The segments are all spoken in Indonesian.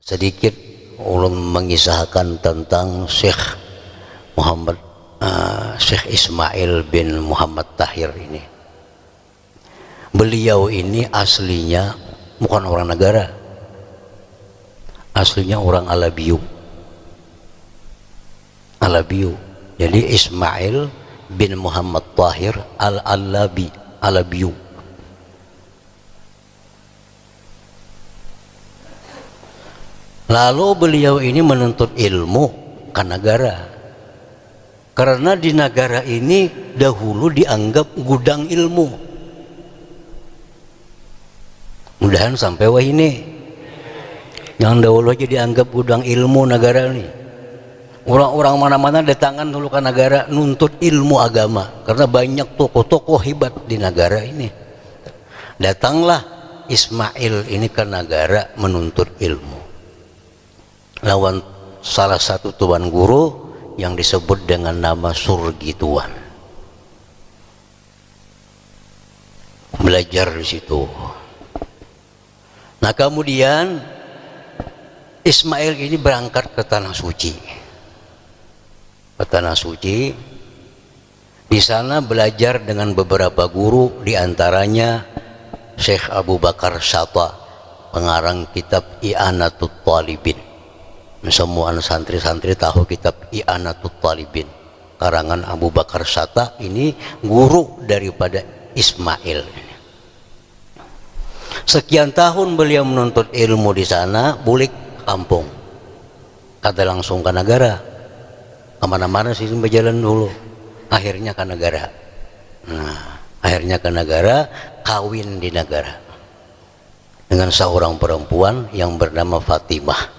sedikit ulun mengisahkan tentang Syekh Ismail bin Muhammad Tahir ini. Beliau ini aslinya bukan orang negara, aslinya orang Alabiyu. Jadi Ismail bin Muhammad Tahir Alabiyu. Lalu beliau ini menuntut ilmu ke negara, karena di negara ini dahulu dianggap gudang ilmu. Mudahan sampai wah ini yang dahulu aja dianggap gudang ilmu negara ini. Orang-orang mana-mana datangan dulu ke negara nuntut ilmu agama, karena banyak tokoh-tokoh hebat di negara ini. Datanglah Ismail ini ke negara menuntut ilmu lawan salah satu tuan guru yang disebut dengan nama Surgituan. Belajar di situ. Nah, kemudian Ismail ini berangkat ke Tanah Suci. Ke Tanah Suci, di sana belajar dengan beberapa guru, diantaranya Syekh Abu Bakar Shatta, pengarang kitab I'anatul Talibin. Semua santri-santri tahu kitab I'anatul Talibin, karangan Abu Bakar Shatta. Ini guru daripada Ismail. Sekian tahun beliau menuntut ilmu di sana, bulik kampung, kata langsung ke negara. Kemana-mana sih berjalan dulu, akhirnya ke negara. Nah, akhirnya ke negara, kawin di negara dengan seorang perempuan yang bernama Fatimah.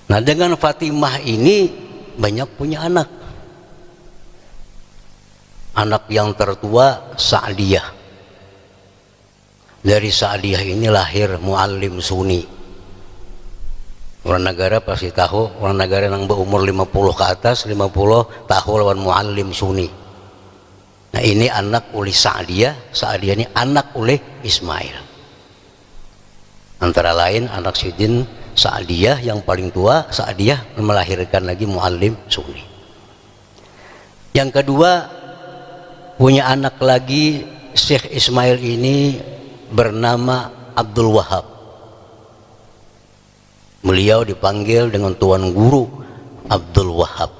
Nah, dengan Fatimah ini banyak punya anak. Anak yang tertua Sa'diyah. Dari Sa'diyah ini lahir Muallim Sunni. Orang negara pasti tahu, orang negara yang berumur 50 ke atas, 50 tahu lawan Muallim Sunni. Nah, ini anak oleh Sa'diyah. Sa'diyah ini anak oleh Ismail. Antara lain anak Sidin Sa'diyah yang paling tua, Sa'diyah melahirkan lagi Muallim Sunni. Yang kedua, punya anak lagi Syekh Ismail ini bernama Abdul Wahab. Beliau dipanggil dengan tuan guru Abdul Wahab.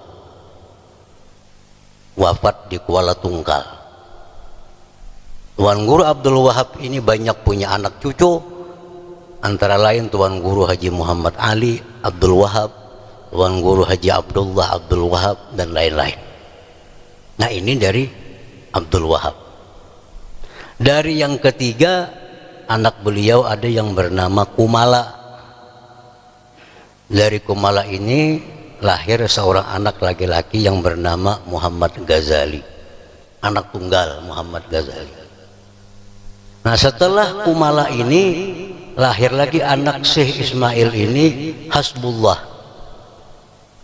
Wafat di Kuala Tungkal. Tuan guru Abdul Wahab ini banyak punya anak cucu, antara lain Tuan Guru Haji Muhammad Ali Abdul Wahab, Tuan Guru Haji Abdullah Abdul Wahab, dan lain-lain. Nah, ini dari Abdul Wahab. Dari yang ketiga, anak beliau ada yang bernama Kumala. Dari Kumala ini lahir seorang anak laki-laki yang bernama Muhammad Ghazali, anak tunggal Muhammad Ghazali. Nah, setelah Kumala ini lahir lagi anak Syekh Ismail ini, Hasbullah.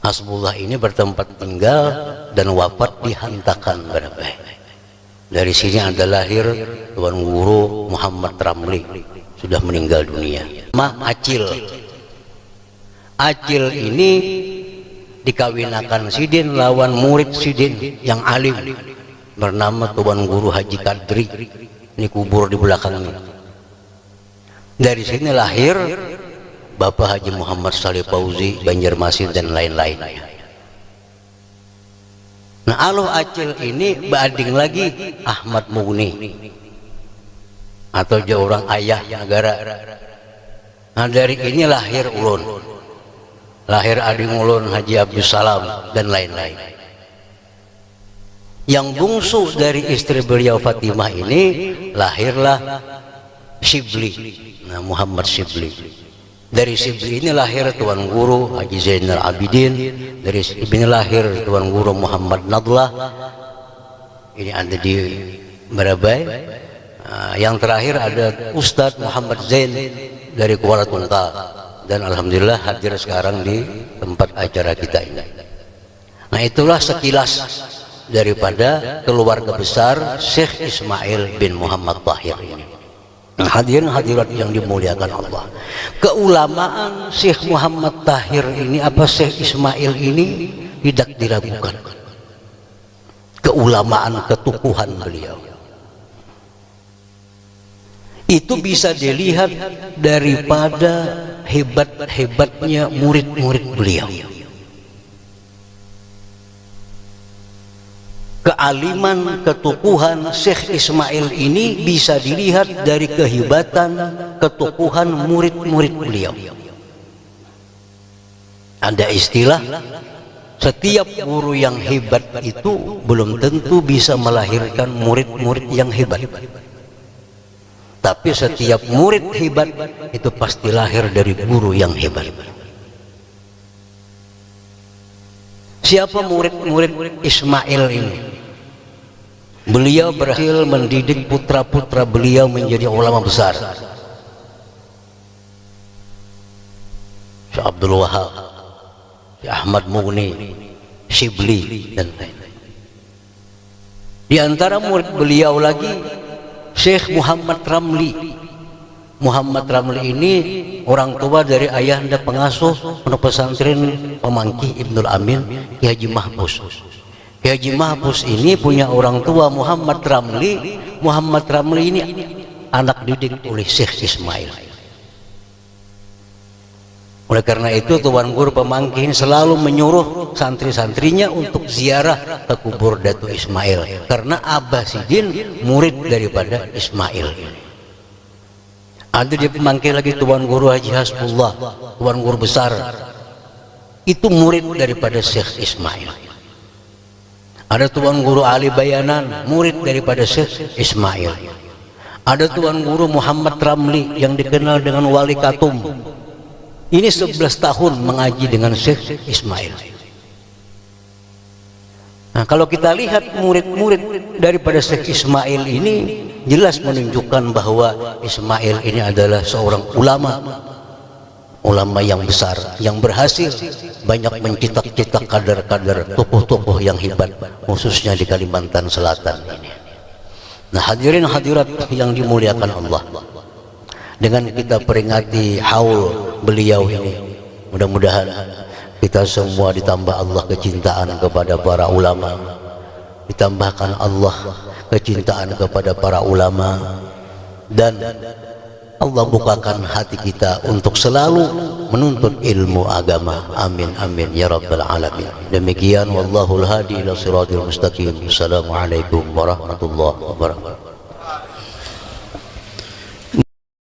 Hasbullah ini bertempat tinggal dan wafat di Hantakan Barabai. Dari sini ada lahir Tuan Guru Muhammad Ramli, sudah meninggal dunia. Acil. Acil ini dikawinakan Sidin lawan murid Sidin yang alim bernama Tuan Guru Haji Kadri. Ini kubur di belakangnya. Dari sini lahir Bapak Haji Muhammad Saleh Fauzi Banjarmasin dan lain-lain. Nah, Aloh Acil ini beading lagi Ahmad Mughni, atau dia orang ayah negara. Nah, dari ini lahir ulun, lahir ading ulun Haji Abdul Salam dan lain-lain. Yang bungsu dari istri beliau Fatimah ini lahirlah Shibli. Nah, Muhammad Shibli. Dari Shibli ini lahir Tuan Guru Haji Zainal Abidin. Dari Shibli ini lahir Tuan Guru Muhammad Nadlah. Ini ada di Barabai. Yang terakhir ada Ustadz Muhammad Zain dari Kuala Tungkal. Dan alhamdulillah hadir sekarang di tempat acara kita ini. Nah, itulah sekilas daripada keluarga besar Syekh Ismail bin Muhammad Tahir ini. Hadirin hadirat yang dimuliakan Allah, keulamaan Syekh Muhammad Tahir ini apa Syekh Ismail ini tidak diragukan, keulamaan ketukuhan beliau itu bisa dilihat daripada hebat-hebatnya murid-murid beliau. Kealiman, ketukuhan Syekh Ismail ini bisa dilihat dari kehebatan, ketukuhan murid-murid beliau. Ada istilah, setiap guru yang hebat itu belum tentu bisa melahirkan murid-murid yang hebat. Tapi setiap murid hebat itu pasti lahir dari guru yang hebat. Siapa murid-murid Ismail ini? Beliau berhasil mendidik putra-putra beliau menjadi ulama besar. Syekh Abdul Wahab, Syekh Ahmad Mughni, Shibli, dan lain-lain. Di antara murid beliau lagi Syekh Muhammad Ramli. Muhammad Ramli ini orang tua dari ayahanda pengasuh pondok pesantren Pemangki Ibnul Amin, Ki Haji Mahpus. Ki Haji Mahpus ini punya orang tua Muhammad Ramli. Muhammad Ramli ini anak didik oleh Syekh Ismail. Oleh karena itu Tuan Guru Pemangki ini selalu menyuruh santri-santrinya untuk ziarah ke kubur Datuk Ismail, karena Abah Sidin murid daripada Ismail ini. Ada di Pemangki lagi Tuan Guru Haji Hasbullah, Tuan Guru besar, itu murid daripada Syekh Ismail. Ada Tuan Guru Ali Bayanan, murid daripada Syekh Ismail. Ada Tuan Guru Muhammad Ramli yang dikenal dengan Wali Katum. Ini 11 tahun mengaji dengan Syekh Ismail. Nah, kalau kita lihat murid-murid daripada Syekh Ismail ini jelas menunjukkan bahwa Ismail ini adalah seorang ulama yang besar, yang berhasil banyak mencetak-cetak kader-kader, tokoh-tokoh yang hebat, khususnya di Kalimantan Selatan ini. Nah, hadirin hadirat yang dimuliakan Allah, dengan kita peringati haul beliau ini, mudah-mudahan kita semua ditambah Allah kecintaan kepada para ulama, ditambahkan Allah kecintaan kepada para ulama, dan Allah bukakan hati kita untuk selalu menuntut ilmu agama. Amin amin ya rabbal alamin. Demikian wallahul hadi ila siratil mustaqim. Assalamualaikum warahmatullahi wabarakatuh.